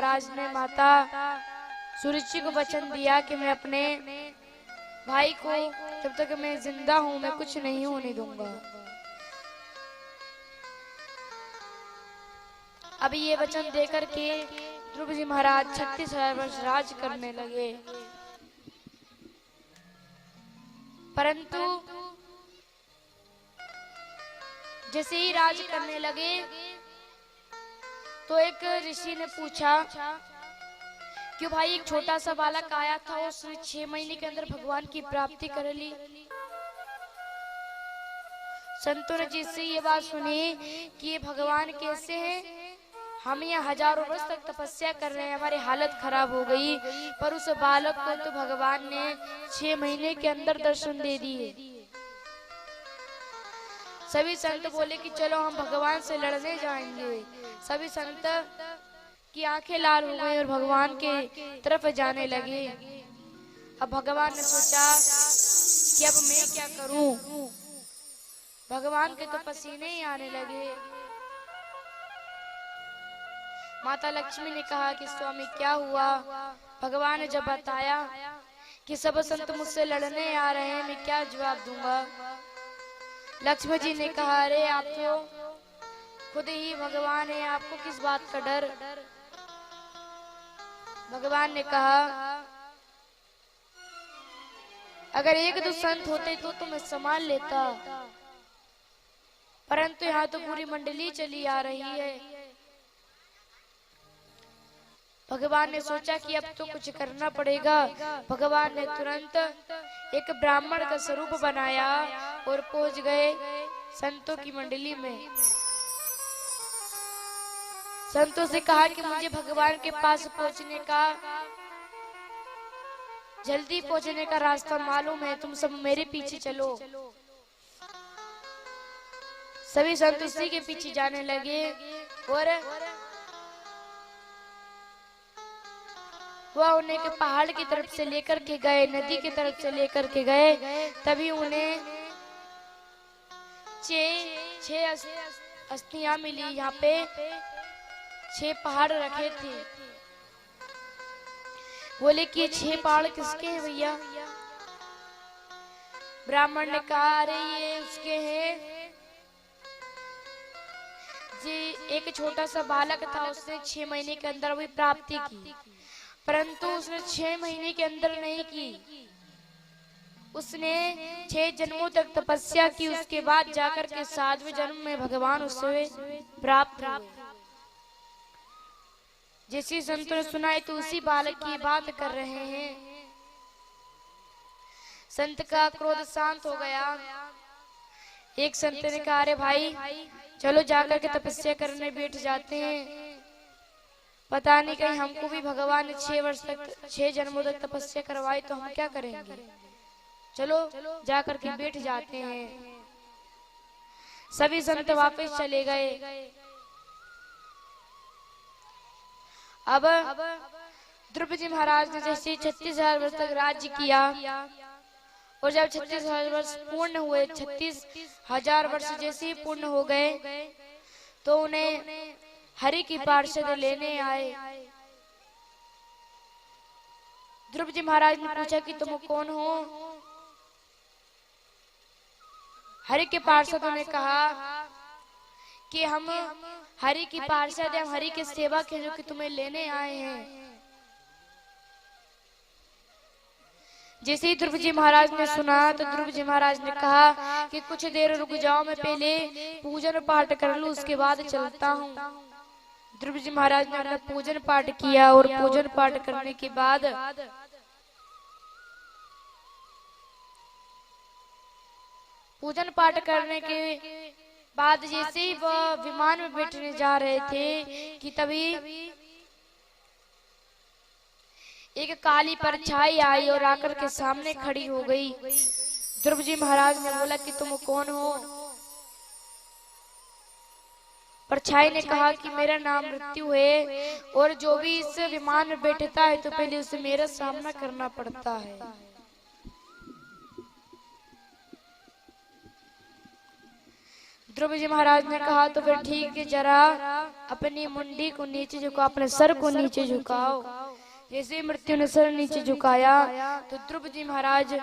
महाराज ने माता सुरुचि को वचन दिया कि मैं अपने भाई को जब तक मैं जिंदा हूं मैं कुछ नहीं होने दूंगा। अभी ये वचन देकर के ध्रुव जी महाराज 36,000 वर्ष राज करने लगे। परंतु जैसे ही राज करने लगे तो एक ऋषि ने पूछा कि भाई एक छोटा सा बालक आया था, उसने 6 महीने के अंदर भगवान की प्राप्ति कर ली। संतों ने जिससे ये बात सुनी कि ये भगवान कैसे हैं, हम यहाँ हजारों वर्ष तक तपस्या कर रहे हैं, हमारी हालत खराब हो गई, पर उस बालक को तो भगवान ने 6 महीने के अंदर दर्शन दे दिए। सभी संत बोले कि चलो हम भगवान से लड़ने जाएंगे। सभी संत की आंखें लाल हो गई और भगवान के तरफ जाने लगे। अब भगवान ने सोचा कि अब मैं क्या करूं। भगवान के तो पसीने ही आने लगे। माता लक्ष्मी ने कहा कि स्वामी क्या हुआ। भगवान ने जब बताया कि सब संत मुझसे लड़ने आ रहे हैं, मैं क्या जवाब दूंगा। लक्ष्मी जी ने कहा अरे आप तो खुद ही भगवान है, आपको किस बात का डर। भगवान ने कहा अगर एक दो संत होते तो मैं संभाल लेता, परंतु यहाँ तो पूरी मंडली चली आ रही है। भगवान ने सोचा कि अब तो कुछ करना पड़ेगा। भगवान ने तुरंत एक ब्राह्मण का स्वरूप बनाया और पहुंच गए संतों की मंडली में। संतों से कहा कि मुझे भगवान के पास पहुंचने का, जल्दी पहुंचने का रास्ता मालूम है, तुम सब मेरे पीछे चलो। सभी संत उसी के पीछे जाने लगे और वह उन्हें के पहाड़ की तरफ से लेकर के गए, नदी की तरफ से लेकर के गए। तभी उन्हें 6 अस्थियां मिली। यहाँ पे 6 पहाड़ रखे थे। बोले कि 6 पहाड़ किसके हैं भैया। ब्राह्मण ने कहा अरे ये उसके हैं जी। एक छोटा सा बालक था, उसने 6 महीने के अंदर भी प्राप्ति की, परंतु उसने 6 महीने के अंदर नहीं की, उसने 6 जन्मों तक तपस्या की। उसके बाद जाकर के 7वें जन्म में भगवान उससे प्राप्त हुए। जैसे संतों ने सुना है तो उसी बालक की बात कर रहे हैं। संत का क्रोध शांत हो गया। एक संत ने कहा अरे भाई चलो जाकर के तपस्या करने बैठ जाते हैं, पता नहीं कहीं हमको भी भगवान ने 6 वर्ष तक 6 जन्मों तक तपस्या करवाई तो हम क्या करेंगे। चलो जाकर के बैठ जाते हैं। सभी संत वापस चले गए। अब ध्रुव जी महाराज ने जैसे 36,000 वर्ष तक राज्य किया और जब 36,000 वर्ष पूर्ण हुए, 36,000 वर्ष जैसे ही पूर्ण हो गए तो उन्हें हरि की पार्षद लेने आए। ध्रुव जी महाराज ने पूछा कि तुम कौन हो। हरि के पार्षदों ने कहा कि हम हरि की पार्षद हैं, हम हरि के सेवक हैं जो कि तुम्हें लेने आए हैं। जैसे ही ध्रुव जी महाराज ने सुना तो ध्रुव जी महाराज ने कहा कि कुछ देर रुक जाओ, मैं पहले पूजन पाठ कर लूं, उसके बाद चलता हूँ। ध्रुव जी महाराज ने अपना पूजन पाठ किया और पूजन पाठ करने के बाद जैसे ही वह विमान में बैठने जा रहे थे कि तभी एक काली परछाई आई और आकर के सामने खड़ी हो गई। ध्रुव जी महाराज ने बोला कि तुम कौन हो। परछाई ने कहा कि मेरा नाम मृत्यु है और जो भी इस विमान में बैठता है तो पहले उसे मेरा सामना करना पड़ता है। ध्रुव जी महाराज ने कहा तो फिर ठीक है, जरा अपनी मुंडी को नीचे झुकाओ, अपने सर को नीचे झुकाओ। जैसे मृत्यु ने सर नीचे झुकाया तो ध्रुव जी महाराज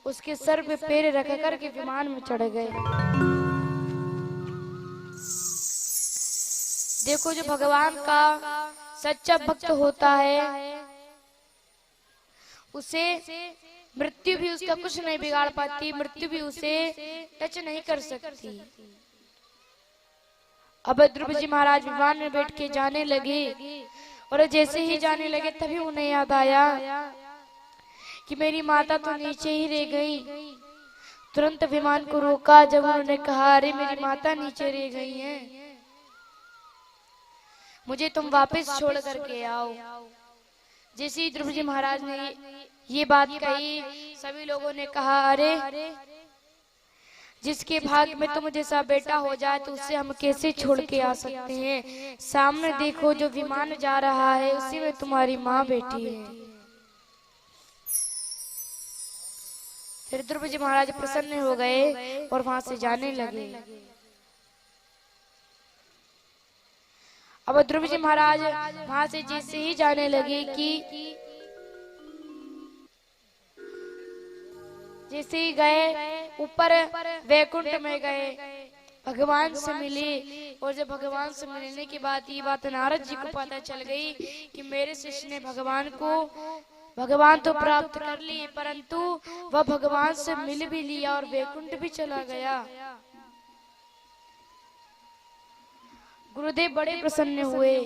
उसके सर पे पैर रख करके विमान में चढ़ गए। देखो, जो भगवान का सच्चा भक्त होता है उसे मृत्यु भी उसका कुछ नहीं बिगाड़ पाती, मृत्यु भी उसे टच नहीं कर सकती। अब ध्रुव जी महाराज विमान में बैठ के जाने लगे और जैसे ही जाने लगे तभी उन्हें याद आया कि मेरी माता तो नीचे ही रह गई। तुरंत विमान को रोका। जब उन्होंने कहा, अरे मेरी माता नीचे रह गई हैं, मुझे तुम वापस छोड़ करके आओ। जैसे ही ध्रुव जी महाराज ने ये बात कही, सभी लोगों ने कहा, अरे जिसके भाग में तुम जैसा बेटा हो जाए तो उससे हम कैसे छोड़ के आ सकते हैं। सामने देखो, जो विमान जा रहा है उसी में तुम्हारी माँ बैठी है। फिर ध्रुव जी महाराज प्रसन्न हो गए और वहां से जाने लगे। अब ध्रुव जी महाराज वहां से जैसे ही जाने लगे कि जैसे ही गए ऊपर वैकुंठ में गए, भगवान से मिले। और जब भगवान से मिलने के बाद ये बात नारद जी को पता चल गई कि मेरे शिष्य ने भगवान तो प्राप्त कर लिए, परंतु वह भगवान से मिल भी लिया और वैकुंठ भी चला गया। गुरुदेव बड़े प्रसन्न हुए